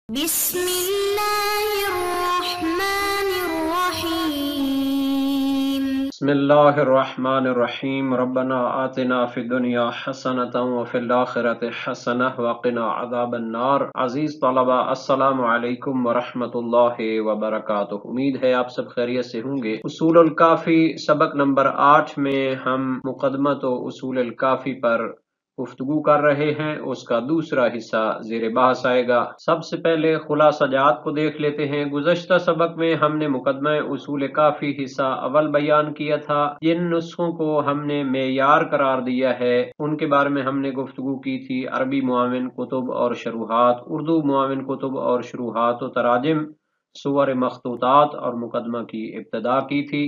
بسم اللہ الرحمن الرحیم بسم اللہ الرحمن الرحیم ربنا آتنا فی الدنیا حسنۃ وفی الآخرۃ حسنۃ وقنا عذاب النار۔ عزیز طلبہ، السلام علیکم ورحمۃ اللہ وبرکاتہ۔ امید ہے آپ سب خیریت سے ہوں گے۔ اصول الکافی سبق نمبر 8 میں ہم مقدمۃ و اصول الکافی پر گفتگو کر رہے ہیں۔ اس کا دوسرا حصہ زیر بحث آئے گا۔ سب سے پہلے خلاصہ جات کو دیکھ لیتے ہیں۔ گزشتہ سبق میں ہم نے مقدمہ اصول کافی حصہ اول بیان کیا تھا۔ جن نسخوں کو ہم نے معیار قرار دیا ہے ان کے بارے میں ہم نے گفتگو کی تھی۔ عربی معاون کتب اور شروحات، اردو معاون کتب اور شروحات و تراجم، صور مخطوطات اور مقدمہ کی ابتدا کی تھی۔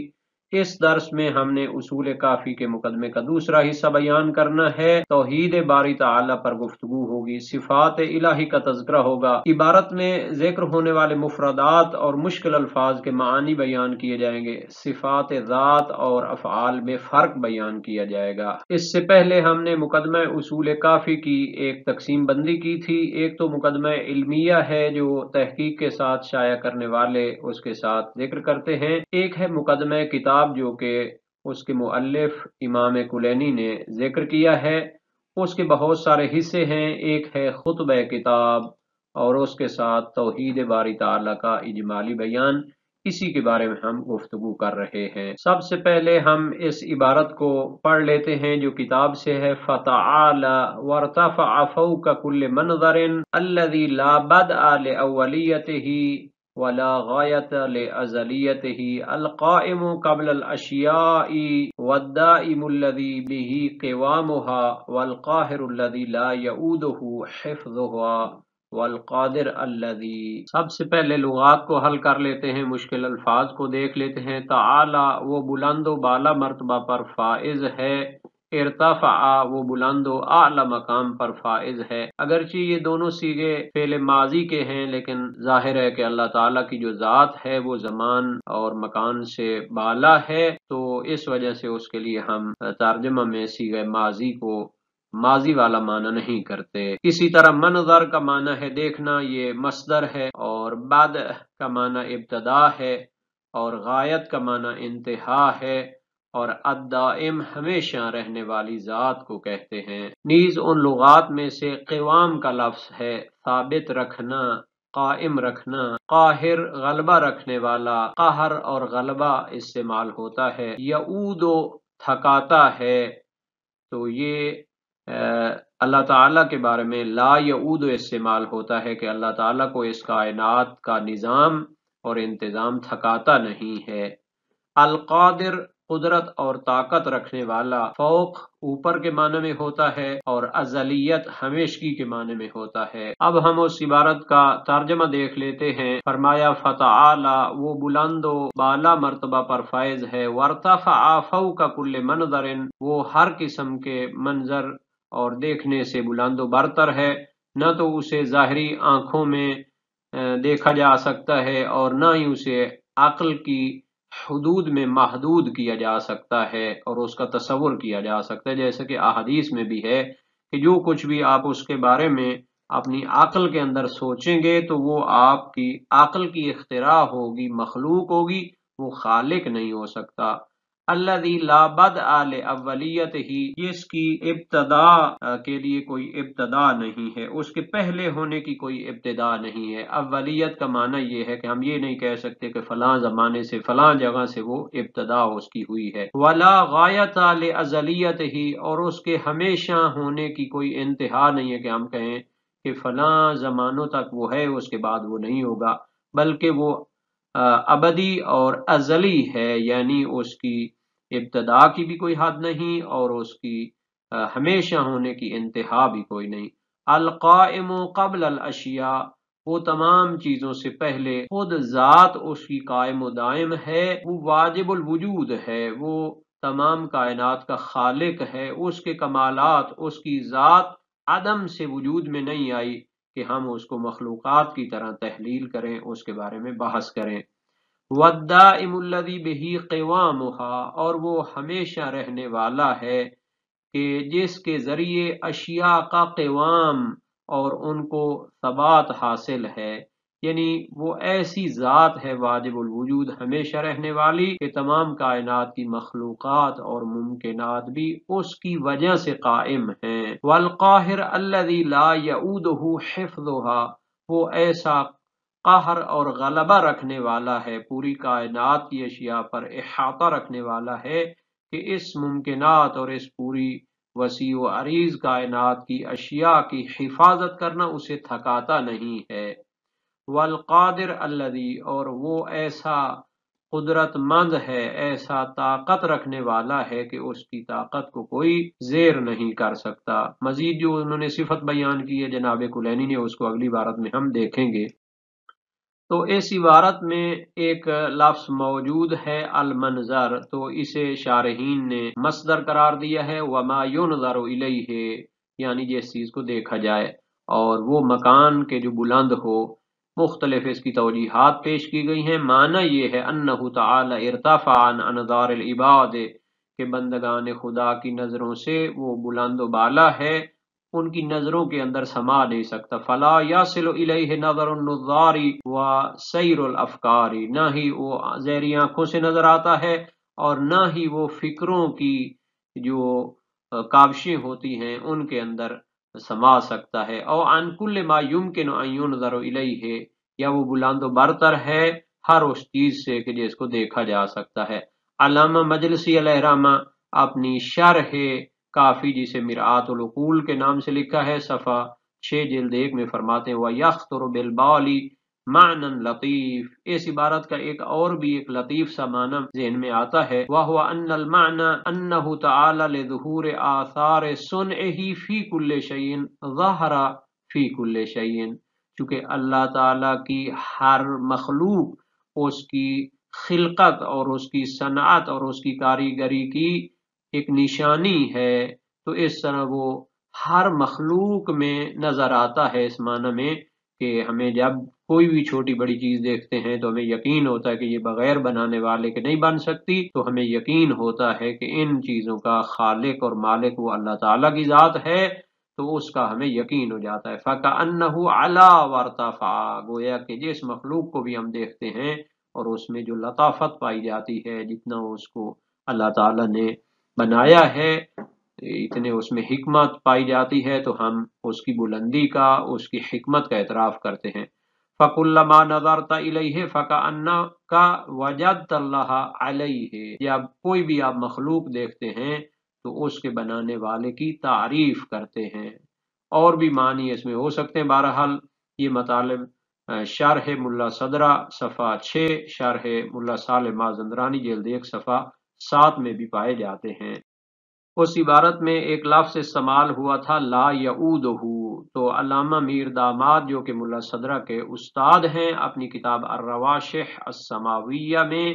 اس درس میں ہم نے اصول کافی کے مقدمے کا دوسرا حصہ بیان کرنا ہے۔ توحید باری تعالی پر گفتگو ہوگی، صفات الہی کا تذکرہ ہوگا، عبارت میں ذکر ہونے والے مفردات اور مشکل الفاظ کے معانی بیان کیے جائیں گے، صفات ذات اور افعال میں فرق بیان کیا جائے گا۔ اس سے پہلے ہم نے مقدمہ اصول کافی کی ایک تقسیم بندی کی تھی۔ ایک تو مقدمہ علمیہ ہے جو تحقیق کے ساتھ شائع کرنے والے اس کے ساتھ ذکر کرتے ہیں، ایک ہے مقدمہ کتاب جو کہ اس کے مؤلف امام کلینی نے ذکر کیا ہے، اس کے بہت سارے حصے ہیں۔ ایک ہے خطبہ کتاب اور اس کے ساتھ توحید باری تعالیٰ کا اجمالی بیان، اسی کے بارے میں ہم گفتگو کر رہے ہیں۔ سب سے پہلے ہم اس عبارت کو پڑھ لیتے ہیں جو کتاب سے ہے۔ فَتَعَالَى وَارْتَفَعَ فَوْقَ كُلِّ مَنْظَرٍ الَّذِي لَا بَدْءَ لِأَوَّلِيَّتِهِ وَلَا غَايَةَ لِأَزَلِيَّتِهِ الْقَائِمُ قَبْلَ الْأَشْيَاءِ وَالدَّائِمُ الَّذِي بِهِ قِوَامُهَا وَالْقَاهِرُ الَّذِي لَا يَئُودُهُ حِفْظُهَا والقادر الذی۔ سب سے پہلے لغات کو حل کر لیتے ہیں، مشکل الفاظ کو دیکھ لیتے ہیں۔ تعالی وہ بلند و بالا مرتبہ پر فائز ہے، ارتفع وہ بلند و اعلی مقام پر فائز ہے۔ اگرچہ یہ دونوں صیغے فعل ماضی کے ہیں لیکن ظاہر ہے کہ اللہ تعالیٰ کی جو ذات ہے وہ زمان اور مکان سے بالا ہے، تو اس وجہ سے اس کے لیے ہم ترجمہ میں صیغہ ماضی کو ماضی والا معنی نہیں کرتے۔ اسی طرح منظر کا معنی ہے دیکھنا، یہ مصدر ہے، اور بعد کا معنی ابتدا ہے، اور غایت کا معنی انتہا ہے، اور الدائم ہمیشہ رہنے والی ذات کو کہتے ہیں۔ نیز ان لغات میں سے قوام کا لفظ ہے ثابت رکھنا، قائم رکھنا، قاہر غلبہ رکھنے والا، قہر اور غلبہ استعمال ہوتا ہے، یعود تھکاتا ہے، تو یہ اللہ تعالیٰ کے بارے میں لا یعود استعمال ہوتا ہے کہ اللہ تعالیٰ کو اس کائنات کا نظام اور انتظام تھکاتا نہیں ہے۔ القادر قدرت اور طاقت رکھنے والا، فوق اوپر کے معنی میں ہوتا ہے، اور ازلیت ہمیشگی کے معنی میں ہوتا ہے۔ اب ہم اس عبارت کا ترجمہ دیکھ لیتے ہیں۔ فرمایا فتعالی وہ بلند و بالا مرتبہ پر فائز ہے، وارتفع فوق کل منظر وہ ہر قسم کے منظر اور دیکھنے سے بلند و برتر ہے، نہ تو اسے ظاہری آنکھوں میں دیکھا جا سکتا ہے اور نہ ہی اسے عقل کی حدود میں محدود کیا جا سکتا ہے اور اس کا تصور کیا جا سکتا ہے، جیسے کہ احادیث میں بھی ہے کہ جو کچھ بھی آپ اس کے بارے میں اپنی عقل کے اندر سوچیں گے تو وہ آپ کی عقل کی اختراع ہوگی، مخلوق ہوگی، وہ خالق نہیں ہو سکتا۔ الذی لا بدء لأولیتہ جس کی ابتدا کے لیے کوئی ابتدا نہیں ہے، اس کے پہلے ہونے کی کوئی ابتدا نہیں ہے۔ اولیت کا معنی یہ ہے کہ ہم یہ نہیں کہہ سکتے کہ فلاں زمانے سے فلاں جگہ سے وہ ابتدا اس کی ہوئی ہے۔ ولا غایۃ لازلیتہ اور اس کے ہمیشہ ہونے کی کوئی انتہا نہیں ہے کہ ہم کہیں کہ فلاں زمانوں تک وہ ہے اس کے بعد وہ نہیں ہوگا، بلکہ وہ ابدی اور ازلی ہے، یعنی اس کی ابتدا کی بھی کوئی حد نہیں اور اس کی ہمیشہ ہونے کی انتہا بھی کوئی نہیں۔ القائم قبل الاشیاء وہ تمام چیزوں سے پہلے خود ذات اس کی قائم و دائم ہے، وہ واجب الوجود ہے، وہ تمام کائنات کا خالق ہے، اس کے کمالات، اس کی ذات عدم سے وجود میں نہیں آئی کہ ہم اس کو مخلوقات کی طرح تحلیل کریں، اس کے بارے میں بحث کریں۔ والدائم الذی بہ قوامھا اور وہ ہمیشہ رہنے والا ہے کہ جس کے ذریعے اشیاء کا قوام اور ان کو ثبات حاصل ہے، یعنی وہ ایسی ذات ہے واجب الوجود ہمیشہ رہنے والی کہ تمام کائنات کی مخلوقات اور ممکنات بھی اس کی وجہ سے قائم ہیں۔ والقاہر الذی لا یعودہ حفظها، وہ ایسا قہر اور غلبہ رکھنے والا ہے، پوری کائنات کی اشیاء پر احاطہ رکھنے والا ہے کہ اس ممکنات اور اس پوری وسیع و عریض کائنات کی اشیاء کی حفاظت کرنا اسے تھکاتا نہیں ہے۔ والقادر الذی، اور وہ ایسا قدرت مند ہے، ایسا طاقت رکھنے والا ہے کہ اس کی طاقت کو کوئی زیر نہیں کر سکتا۔ مزید جو انہوں نے صفت بیان کی ہے جناب کلینی نے، اس کو اگلی عبارت میں ہم دیکھیں گے۔ تو اس عبارت میں ایک لفظ موجود ہے المنظر، تو اسے شارحین نے مصدر قرار دیا ہے، وما ينظر الیہ، یعنی جس چیز کو دیکھا جائے، اور وہ مکان کے جو بلند ہو۔ مختلف اس کی توجیحات پیش کی گئی ہیں۔ معنی یہ ہے انہ تعالی ارتفع عن انظار العباد، کہ بندگان خدا کی نظروں سے وہ بلند و بالا ہے، ان کی نظروں کے اندر سما نہیں سکتا۔ فلا یصل الیہ نظر النظار و سیر الافکار، نہ ہی وہ زیریں آنکھوں سے نظر آتا ہے اور نہ ہی وہ فکروں کی جو کاوشیں ہوتی ہیں ان کے اندر سما سکتا ہے۔ او عن کل ما یمکن ان ینظر الیہ، یا وہ بلند و برتر ہے ہر اس چیز سے کہ جس کو دیکھا جا سکتا ہے۔ علامہ مجلسی علیہ رحمہ اپنی شرح کافی، جسے مرآت العقول کے نام سے لکھا ہے، صفحہ 6 جلد 1 میں فرماتے ہیں وَيَخْطُرُ بِالْبَالِ مَعْنًا لَطِيف، اس عبارت کا ایک اور بھی ایک لطیف سا معنی ذہن میں آتا ہے، وَهُوَ أَنَّ الْمَعْنَى أَنَّهُ تَعَالَى لِظُهُورِ آثَارِ صُنْعِهِ فِي كُلِّ شَيْءٍ ظَهَرَ فِي كُلِّ شَيْءٍ، چونکہ اللہ تعالیٰ کی ہر مخلوق اس کی خلقت اور اس کی صنعت اور اس کی کاریگری کی ایک نشانی ہے، تو اس طرح وہ ہر مخلوق میں نظر آتا ہے، اس معنی میں کہ ہمیں جب کوئی بھی چھوٹی بڑی چیز دیکھتے ہیں تو ہمیں یقین ہوتا ہے کہ یہ بغیر بنانے والے کے نہیں بن سکتی، تو ہمیں یقین ہوتا ہے کہ ان چیزوں کا خالق اور مالک وہ اللہ تعالیٰ کی ذات ہے، تو اس کا ہمیں یقین ہو جاتا ہے۔ فَكَأَنَّهُ عَلَا وَارْتَفَعَ، گویا کہ جس مخلوق کو بھی ہم دیکھتے ہیں اور اس میں جو لطافت پائی جاتی ہے، جتنا اس کو اللہ تعالیٰ نے بنایا ہے، اتنے اس میں حکمت پائی جاتی ہے، تو ہم اس کی بلندی کا، اس کی حکمت کا اعتراف کرتے ہیں۔ فَكُلَّمَا نَظَرْتَ إِلَيْهِ فَكَأَنَّكَ وَجَدْتَ اللَّهَ عَلَيْهِ، جب کوئی بھی آپ مخلوق دیکھتے ہیں تو اس کے بنانے والے کی تعریف کرتے ہیں۔ اور بھی معنی اس میں ہو سکتے ہیں، بہرحال یہ مطالب شرح ملا صدرہ صفحہ 6، شرح ملا صالح مازندرانی جلد 1 صفحہ 7 میں بھی پائے جاتے ہیں۔ اس عبارت میں ایک لفظ استعمال ہوا تھا لا یعودہ، تو علامہ میر داماد جو کہ ملا صدرہ کے استاد ہیں، اپنی کتاب الرواشح السماویہ میں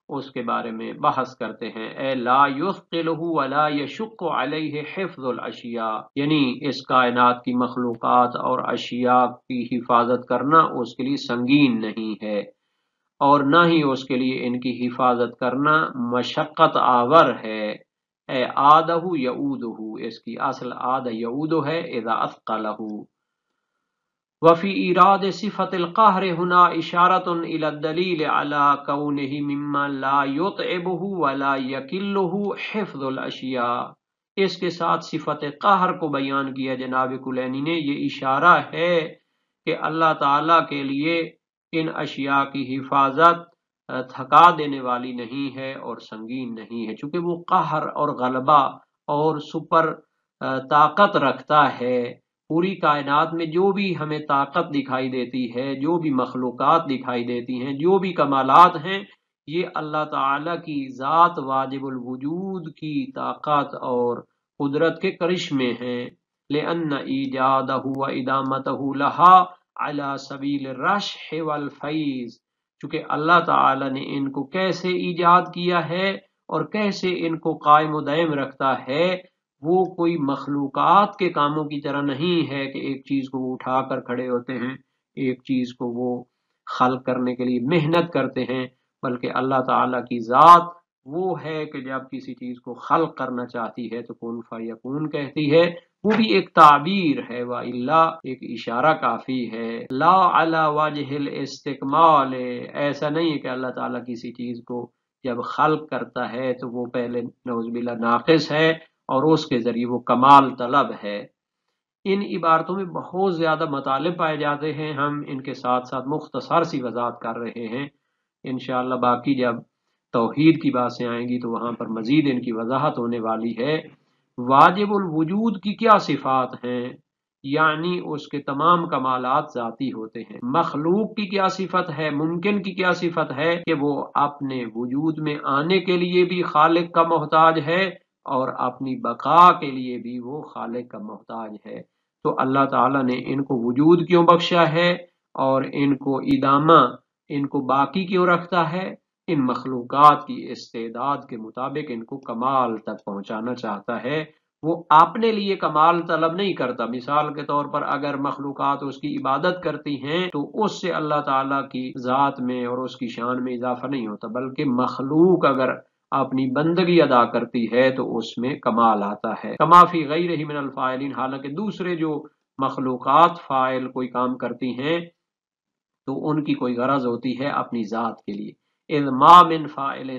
اس کے بارے میں بحث کرتے ہیں، اے لا یثقلہ ولا یشق علیہ حفظ الاشیاء، یعنی اس کائنات کی مخلوقات اور اشیاء کی حفاظت کرنا اس کے لیے سنگین نہیں ہے، اور نہ ہی اس کے لیے ان کی حفاظت کرنا مشقت آور ہے۔ اے آدہ یعودہ، اس کی اصل آدہ یعودہ ہے اذا اثقلہ۔ وفی ایراد صفت القہر ہنا اشارۃ الی الدلیل علی کونہ مما لا یتعبہ ولا یکلہ حفظ الاشیاء، اس کے ساتھ صفت قہر کو بیان کیا جناب کلینی نے، یہ اشارہ ہے کہ اللہ تعالیٰ کے لیے ان اشیاء کی حفاظت تھکا دینے والی نہیں ہے اور سنگین نہیں ہے، چونکہ وہ قہر اور غلبہ اور سپر طاقت رکھتا ہے۔ پوری کائنات میں جو بھی ہمیں طاقت دکھائی دیتی ہے، جو بھی مخلوقات دکھائی دیتی ہیں، جو بھی کمالات ہیں، یہ اللہ تعالیٰ کی ذات واجب الوجود کی طاقت اور قدرت کے کرشمے ہیں، لأن ایجادہ و ادامتہ لہا علی سبیل الرشح والفیض، چونکہ اللہ تعالیٰ نے ان کو کیسے ایجاد کیا ہے اور کیسے ان کو قائم و دائم رکھتا ہے، وہ کوئی مخلوقات کے کاموں کی طرح نہیں ہے کہ ایک چیز کو وہ اٹھا کر کھڑے ہوتے ہیں، ایک چیز کو وہ خلق کرنے کے لیے محنت کرتے ہیں، بلکہ اللہ تعالیٰ کی ذات وہ ہے کہ جب کسی چیز کو خلق کرنا چاہتی ہے تو کن فیکون کہتی ہے، وہ بھی ایک تعبیر ہے، وَإِلَّا ایک اشارہ کافی ہے، لا علی وجہ الاستکمال، ایسا نہیں ہے کہ اللہ تعالیٰ کسی چیز کو جب خلق کرتا ہے تو وہ پہلے نعوذ باللہ ناقص ہے اور اس کے ذریعے وہ کمال طلب ہے۔ ان عبارتوں میں بہت زیادہ مطالب پائے جاتے ہیں، ہم ان کے ساتھ ساتھ مختصر سی وضاحت کر رہے ہیں، انشاءاللہ باقی جب توحید کی باتیں آئیں گی تو وہاں پر مزید ان کی وضاحت ہونے والی ہے۔ واجب الوجود کی کیا صفات ہیں؟ یعنی اس کے تمام کمالات ذاتی ہوتے ہیں۔ مخلوق کی کیا صفت ہے؟ ممکن کی کیا صفت ہے کہ وہ اپنے وجود میں آنے کے لیے بھی خالق کا محتاج ہے اور اپنی بقا کے لیے بھی وہ خالق کا محتاج ہے۔ تو اللہ تعالیٰ نے ان کو وجود کیوں بخشا ہے اور ان کو ادامہ، ان کو باقی کیوں رکھتا ہے؟ ان مخلوقات کی استعداد کے مطابق ان کو کمال تک پہنچانا چاہتا ہے۔ وہ اپنے لیے کمال طلب نہیں کرتا۔ مثال کے طور پر اگر مخلوقات اس کی عبادت کرتی ہیں تو اس سے اللہ تعالیٰ کی ذات میں اور اس کی شان میں اضافہ نہیں ہوتا، بلکہ مخلوق اگر اپنی بندگی ادا کرتی ہے تو اس میں کمال آتا ہے۔ کما فی غیرہ من الفاعلین، حالانکہ دوسرے جو مخلوقات فاعل کوئی کام کرتی ہیں تو ان کی کوئی غرض ہوتی ہے اپنی ذات کے لیے۔ اذ ما من فاعل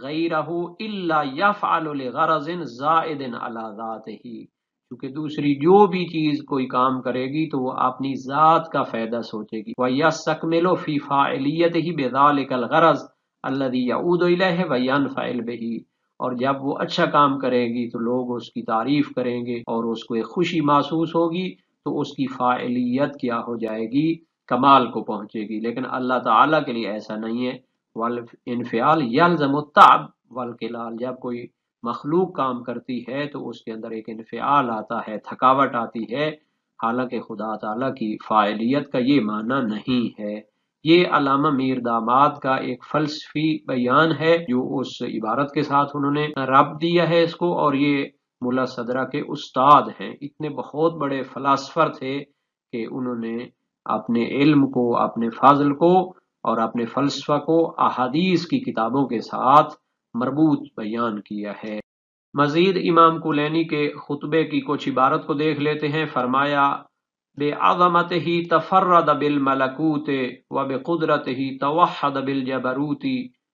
غیرہ الا یفعل لغرض زائد علی ذاتہ، کیونکہ دوسری جو بھی چیز کوئی کام کرے گی تو وہ اپنی ذات کا فائدہ سوچے گی۔ وَيَسْتَكْمِلُ فِي فَاعِلِيَّتِهِ بِذَلِكَ الْغَرَض الَّذِي يَعُودُ إِلَيْهِ وَيَنْفَعِلُ بِهِ، اور جب وہ اچھا کام کرے گی تو لوگ اس کی تعریف کریں گے اور اس کو ایک خوشی محسوس ہوگی تو اس کی فاعلیت کیا ہو جائے گی؟ کمال کو پہنچے گی۔ لیکن اللہ تعالیٰ کے لیے ایسا نہیں ہے۔ والانفعال یلزم التعب والکلال، جب کوئی مخلوق کام کرتی ہے تو اس کے اندر ایک انفعال آتا ہے، تھکاوٹ آتی ہے، حالانکہ خدا تعالیٰ کی فاعلیت کا یہ معنی نہیں ہے۔ یہ علامہ میر داماد کا ایک فلسفی بیان ہے جو اس عبارت کے ساتھ انہوں نے ربط دیا ہے اس کو، اور یہ ملا صدرہ کے استاد ہیں۔ اتنے بہت بڑے فلاسفر تھے کہ انہوں نے اپنے علم کو، اپنے فضل کو اور اپنے فلسفہ کو احادیث کی کتابوں کے ساتھ مربوط بیان کیا ہے۔ مزید امام کلینی کے خطبے کی کچھ عبارت کو دیکھ لیتے ہیں۔ فرمایا بِعَظَمَتِهِ تَفَرَّدَ بِالْمَلَكُوتِ وَبِقُدْرَتِهِ تَوَحَّدَ بِالْجَبَرُوتِ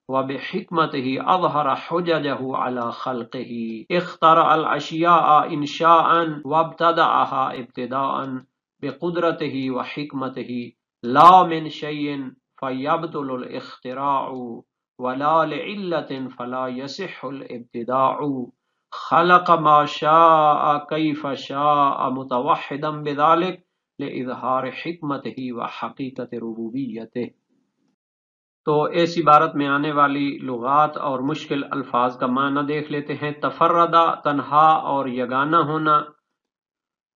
وَبِحِكْمَتِهِ أَظْهَرَ حُجَجَهُ عَلَى خَلْقِهِ اخترع الأشياء إنشاء وابتدعها ابتداء بقدرته وحكمته لا من شيء فيبطل الاختراع ولا لعلة فلا يصح الابتداع خلق ما شاء كيف شاء متوحدا بذلك لإظهار حكمته وحقيقة ربوبيته۔ تو اس عبارت میں آنے والی لغات اور مشکل الفاظ کا معنی دیکھ لیتے ہیں۔ تفردہ تنہا اور یگانہ ہونا،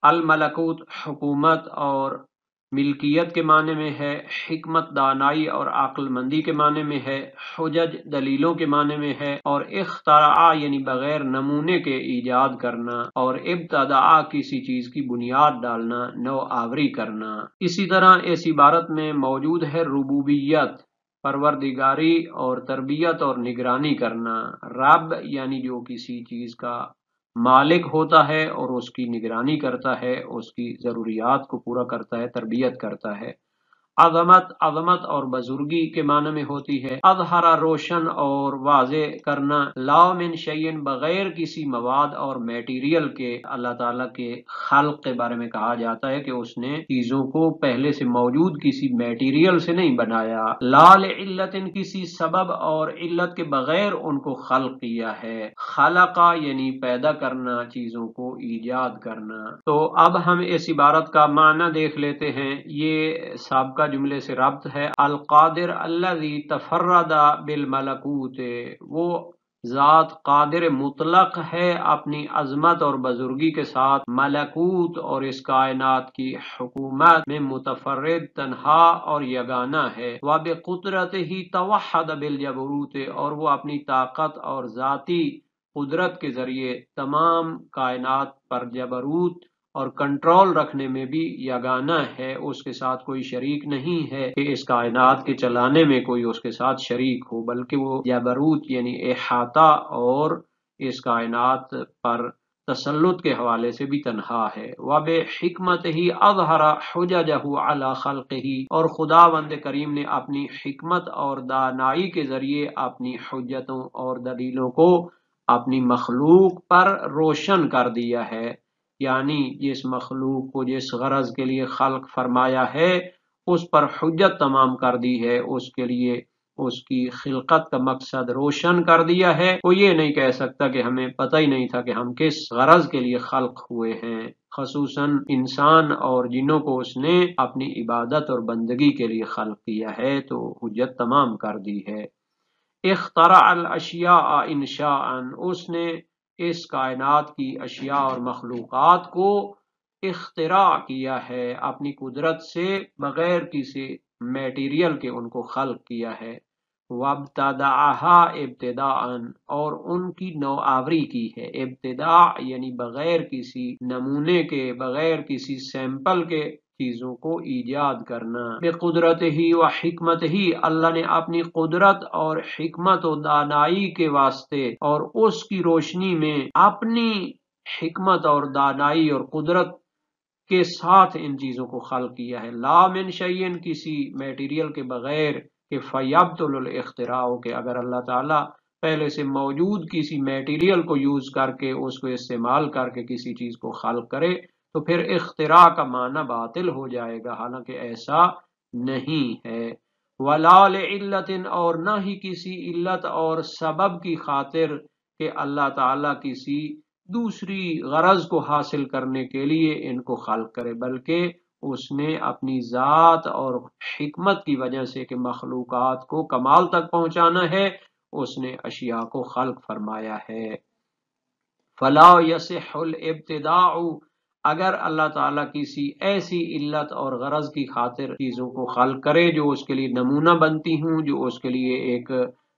الملکوت حکومت اور ملکیت کے معنی میں ہے، حکمت دانائی اور عقل مندی کے معنی میں ہے، حجج دلیلوں کے معنی میں ہے، اور اختراع یعنی بغیر نمونے کے ایجاد کرنا، اور ابتداء کسی چیز کی بنیاد ڈالنا، نو آوری کرنا۔ اسی طرح اس عبارت میں موجود ہے ربوبیت، پروردگاری اور تربیت اور نگرانی کرنا۔ رب یعنی جو کسی چیز کا مالک ہوتا ہے اور اس کی نگرانی کرتا ہے، اس کی ضروریات کو پورا کرتا ہے، تربیت کرتا ہے۔ عظمت، عظمت اور بزرگی کے معنی میں ہوتی ہے۔ اظہرا روشن اور واضح کرنا، لا من شیئن بغیر کسی مواد اور میٹیریل کے۔ اللہ تعالیٰ کے خلق کے بارے میں کہا جاتا ہے کہ اس نے چیزوں کو پہلے سے موجود کسی میٹیریل سے نہیں بنایا۔ لا لعلت، کسی سبب اور علت کے بغیر ان کو خلق کیا ہے۔ خلقہ یعنی پیدا کرنا، چیزوں کو ایجاد کرنا۔ تو اب ہم اس عبارت کا معنی دیکھ لیتے ہیں۔ یہ سابقہ جملے سے ربط ہے۔ القادر الذی تفرد بالملکوت، وہ ذات قادر مطلق ہے اپنی عظمت اور بزرگی کے ساتھ ملکوت اور اس کائنات کی حکومت میں متفرد، تنہا اور یگانہ ہے۔ وبقدرتہ توحد بالجبروت، اور وہ اپنی طاقت اور ذاتی قدرت کے ذریعے تمام کائنات پر جبروت اور کنٹرول رکھنے میں بھی یگانہ ہے، اس کے ساتھ کوئی شریک نہیں ہے کہ اس کائنات کے چلانے میں کوئی اس کے ساتھ شریک ہو، بلکہ وہ جبروت یعنی احاطہ اور اس کائنات پر تسلط کے حوالے سے بھی تنہا ہے۔ وَبِحِکْمَتِهِ أَظْهَرَ حُجَجَهُ عَلَى خَلْقِهِ، اور خداوند کریم نے اپنی حکمت اور دانائی کے ذریعے اپنی حجتوں اور دلیلوں کو اپنی مخلوق پر روشن کر دیا ہے، یعنی جس مخلوق کو جس غرض کے لیے خلق فرمایا ہے اس پر حجت تمام کر دی ہے، اس کے لیے اس کی خلقت کا مقصد روشن کر دیا ہے۔ وہ یہ نہیں کہہ سکتا کہ ہمیں پتہ ہی نہیں تھا کہ ہم کس غرض کے لیے خلق ہوئے ہیں۔ خصوصاً انسان اور جنوں کو اس نے اپنی عبادت اور بندگی کے لیے خلق کیا ہے، تو حجت تمام کر دی ہے۔ اخترع الاشیاء انشاء، اس نے اس کائنات کی اشیاء اور مخلوقات کو اختراع کیا ہے، اپنی قدرت سے بغیر کسی میٹیریل کے ان کو خلق کیا ہے۔ وابتدعها ابتداء، اور ان کی نوآوری کی ہے۔ ابتداء یعنی بغیر کسی نمونے کے، بغیر کسی سیمپل کے چیزوں کو ایجاد کرنا۔ بقدرتہ و حکمتہ، اللہ نے اپنی قدرت اور حکمت و دانائی کے واسطے اور اس کی روشنی میں اپنی حکمت اور دانائی اور قدرت کے ساتھ ان چیزوں کو خلق کیا ہے۔ لا من شیء، کسی میٹیریل کے بغیر، کہ فیبطل الاختراع، کہ اگر اللہ تعالیٰ پہلے سے موجود کسی میٹیریل کو یوز کر کے، اس کو استعمال کر کے کسی چیز کو خلق کرے تو پھر اختراع کا معنی باطل ہو جائے گا، حالانکہ ایسا نہیں ہے۔ ولا لعلت، اور نہ ہی کسی علت اور سبب کی خاطر کہ اللہ تعالیٰ کسی دوسری غرض کو حاصل کرنے کے لیے ان کو خلق کرے، بلکہ اس نے اپنی ذات اور حکمت کی وجہ سے کہ مخلوقات کو کمال تک پہنچانا ہے، اس نے اشیاء کو خلق فرمایا ہے۔ فلا یصح الابتداع، اگر اللہ تعالیٰ کسی ایسی علت اور غرض کی خاطر چیزوں کو خلق کرے جو اس کے لیے نمونہ بنتی ہوں، جو اس کے لیے ایک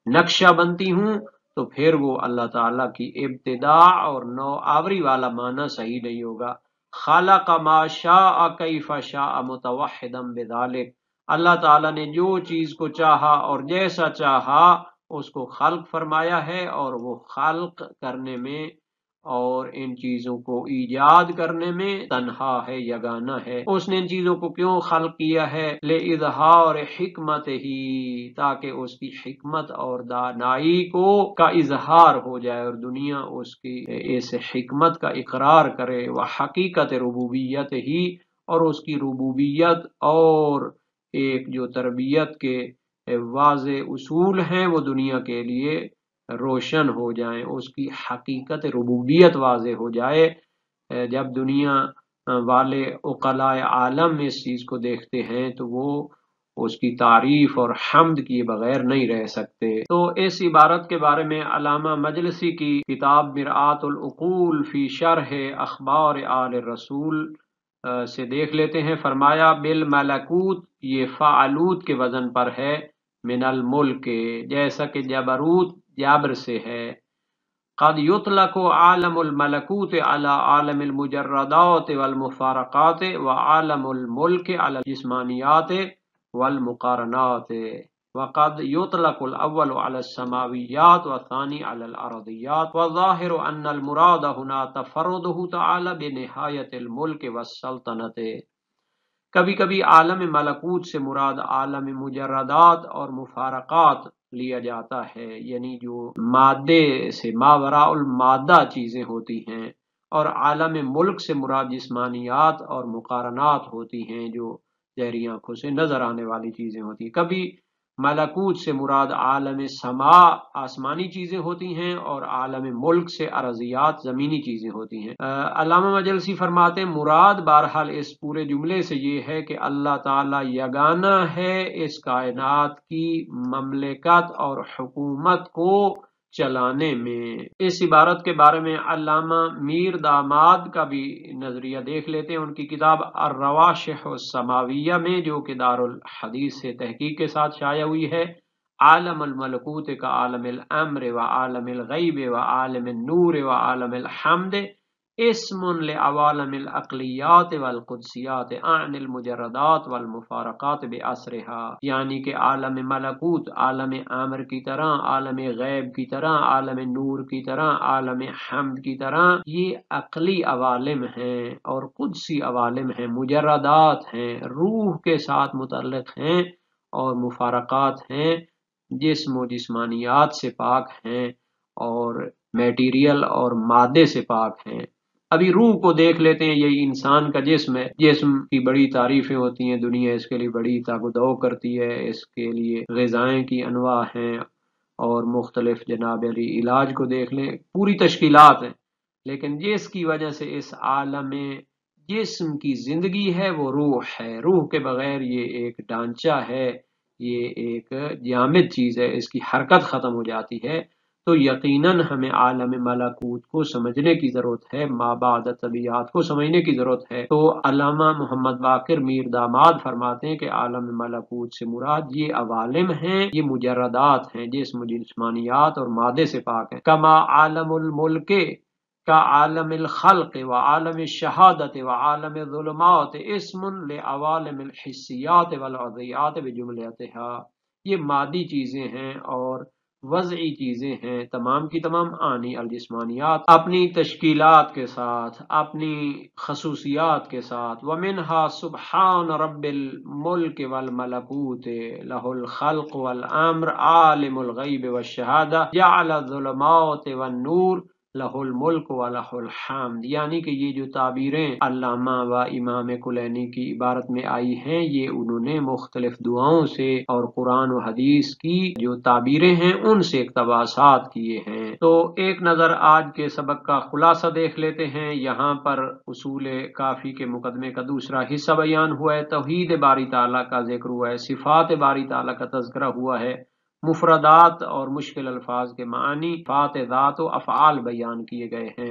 نقشہ بنتی ہوں، تو پھر وہ اللہ تعالیٰ کی ابتداء اور نوآوری والا معنی صحیح نہیں ہوگا۔ خلق ما شاء کیف شاء متوحدا بذلک، اللہ تعالیٰ نے جو چیز کو چاہا اور جیسا چاہا اس کو خلق فرمایا ہے، اور وہ خلق کرنے میں اور ان چیزوں کو ایجاد کرنے میں تنہا ہے، یگانہ ہے۔ اس نے ان چیزوں کو کیوں خلق کیا ہے؟ لِإِظْهَارِ حِکْمَتِهِ، تاکہ اس کی حکمت اور دانائی کا اظہار ہو جائے اور دنیا اس کی اس حکمت کا اقرار کرے۔ وحقیقت ربوبیت ہی، اور اس کی ربوبیت اور ایک جو تربیت کے واضح اصول ہیں وہ دنیا کے لیے روشن ہو جائیں، اس کی حقیقت ربوبیت واضح ہو جائے۔ جب دنیا والے عقلاء عالم اس چیز کو دیکھتے ہیں تو وہ اس کی تعریف اور حمد کیے بغیر نہیں رہ سکتے۔ تو اس عبارت کے بارے میں علامہ مجلسی کی کتاب مرآت العقول فی شرح اخبار آل رسول سے دیکھ لیتے ہیں۔ فرمایا بالملکوت، یہ فعلوت کے وزن پر ہے، من الملک، جیسا کہ جبروت جبر سے ہے۔ قد یطلق عالم الملکوت علی عالم المجردات والمفارقات وعالم الملک علی الجسمانیات والمقارنات، وقد يطلق الاول على السماويات والثاني على الارضيات، والظاهر ان المراد هنا تفرده تعالى بنهاية الملك والسلطنة۔ کبھی کبھی عالم ملکوت سے مراد عالم مجردات اور مفارقات لیا جاتا ہے، یعنی جو مادے سے ماوراء المادہ چیزیں ہوتی ہیں، اور عالم ملک سے مراد جسمانیات اور مقارنات ہوتی ہیں جو ظاہری آنکھوں سے نظر آنے والی چیزیں ہوتی ہیں۔ کبھی ملکوت سے مراد عالم سماء آسمانی چیزیں ہوتی ہیں، اور عالم ملک سے ارضیات زمینی چیزیں ہوتی ہیں۔ علامہ مجلسی فرماتے ہیں مراد بہرحال اس پورے جملے سے یہ ہے کہ اللہ تعالیٰ یگانہ ہے اس کائنات کی مملکت اور حکومت کو چلانے میں۔ اس عبارت کے بارے میں علامہ میر داماد کا بھی نظریہ دیکھ لیتے ہیں، ان کی کتاب الرواشح السماویہ میں، جو کہ دارالحدیث سے تحقیق کے ساتھ شائع ہوئی ہے۔ عالم الملکوت کا عالم الامر و عالم الغیب و عالم النور و عالم الحمد، اسم لعوالم العقلیات والقدسیات عن المجردات والمفارقات بأسرها، یعنی کہ عالم ملکوت عالم امر کی طرح، عالم غیب کی طرح، عالم نور کی طرح، عالم حمد کی طرح یہ عقلی عوالم ہیں اور قدسی عوالم ہیں، مجردات ہیں، روح کے ساتھ متعلق ہیں، اور مفارقات ہیں، جسم و جسمانیات سے پاک ہیں اور میٹیریل اور مادے سے پاک ہیں۔ ابھی روح کو دیکھ لیتے ہیں، یہی انسان کا جسم ہے، جسم کی بڑی تعریفیں ہوتی ہیں، دنیا اس کے لیے بڑی تگ و دو کرتی ہے، اس کے لیے غذائیں کی انواع ہیں اور مختلف جناب علی علاج کو دیکھ لیں، پوری تشکیلات ہیں، لیکن جس کی وجہ سے اس عالم جسم کی زندگی ہے وہ روح ہے۔ روح کے بغیر یہ ایک ڈھانچہ ہے، یہ ایک جامد چیز ہے، اس کی حرکت ختم ہو جاتی ہے۔ تو یقیناً ہمیں عالم ملکوت کو سمجھنے کی ضرورت ہے، مابعد طبیعات کو سمجھنے کی ضرورت ہے۔ تو علامہ محمد باقر میر داماد فرماتے ہیں کہ عالم ملکوت سے مراد یہ عوالم ہیں، یہ مجردات ہیں، جسم جسمانیات اور مادے سے پاک ہیں۔ کما عالم الملک کا عالم الخلق و عالم الشہادت و عالم الظلمات اسم لعوالم الحسیات والعضیات بجملتها، یہ مادی چیزیں ہیں اور وضعی چیزیں ہیں، تمام کی تمام آنی الجسمانیات اپنی تشکیلات کے ساتھ، اپنی خصوصیات کے ساتھ۔ ومنها سبحان رب الملک والملکوت له الخلق والامر عالم الغیب والشہادہ جعل الظلمات والنور لہ الملک و لہ الحمد، یعنی کہ یہ جو تعبیریں علامہ و امام کلینی کی عبارت میں آئی ہیں، یہ انہوں نے مختلف دعاؤں سے اور قرآن و حدیث کی جو تعبیریں ہیں ان سے اقتباسات کیے ہیں۔ تو ایک نظر آج کے سبق کا خلاصہ دیکھ لیتے ہیں۔ یہاں پر اصول کافی کے مقدمے کا دوسرا حصہ بیان ہوا ہے، توحید باری تعالیٰ کا ذکر ہوا ہے، صفات باری تعالیٰ کا تذکرہ ہوا ہے، مفردات اور مشکل الفاظ کے معنی، صفات ذات و افعال بیان کیے گئے ہیں۔